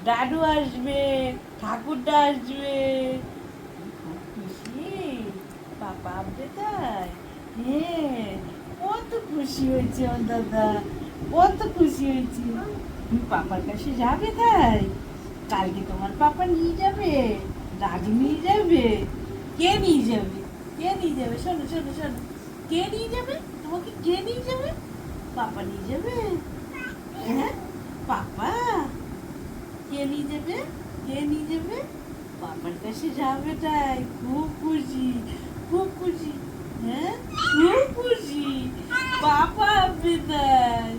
দাদু আসবে, ঠাকুরদা আসবে। খুব খুশি পাপা আসবে তাই। হ্যাঁ, কত খুশি হয়েছে আমার দাদা, কত খুশি হয়েছে। তুমি পাপার কাছে যাবে তাই? কালকে তোমার পাপা নিয়ে যাবে, রাজু নিয়ে যাবে। কে নিয়ে যাবে? কে নিয়ে যাবে? শোনো শোনো শোনো, কে নিয়ে যাবে তোমাকে? কে নিয়ে যাবে? পাপা নিয়ে যাবে। হ্যাঁ, পাপা। কে নিয়ে যাবে? কে নিয়ে যাবে? পাপার কাছে যাবে তাই। খুব খুশি, খুব খুশি। হ্যাঁ, খুব খুশি। পাপা আসবে তাই,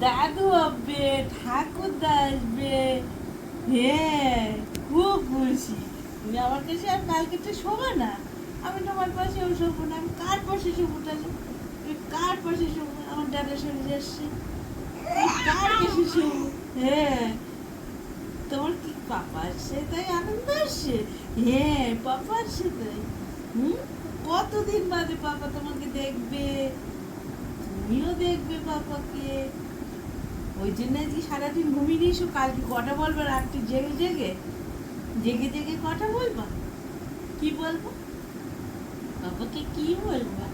দাদু আসবে, ঠাকুরদা আসবে। হ্যাঁ, খুব খুশি। তুমি আমার কাছে আর কালকে তো শোবে না। আমি তোমার পাশেও শোবো না। আমি কার পাশে শোবো তাহলে? তুমি কার পাশে শোবো? আমার দাদা শরীরে আসছে, কার কাছে শোবো? হ্যাঁ, তোমার কি পাপা আসছে তাই আনন্দ আসছে? হ্যাঁ, পাপা আসছে তাই। হুম, কতদিন বাদে পাপা তোমাকে দেখবে, তুমিও দেখবে পাপাকে। ওই জন্য আজকে সারাদিন ঘুমিয়ে দিয়েছো। কালকে কটা বলবে? রাত্রি জেগে জেগে জেগে জেগে কটা বলবা? কি বলবো? বাবাকে কি বলবা?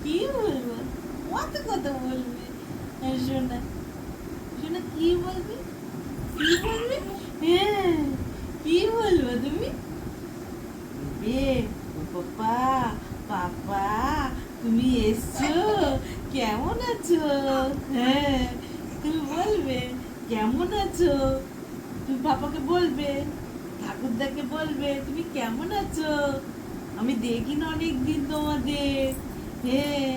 কি বলবা? কত কথা বলবে। শোনা, শোনা, কি বলবে? কি বলবে? হ্যাঁ, কি বলবো তুমি? বে, ও পাপা, পাপা তুমি এসছো, কেমন আছো? হ্যাঁ, তুমি বলবে কেমন আছো। তুমি পাপাকে বলবে, ঠাকুরদাকে বলবে তুমি কেমন আছো। আমি দেখি না অনেক দিন তোমাদের। হ্যাঁ।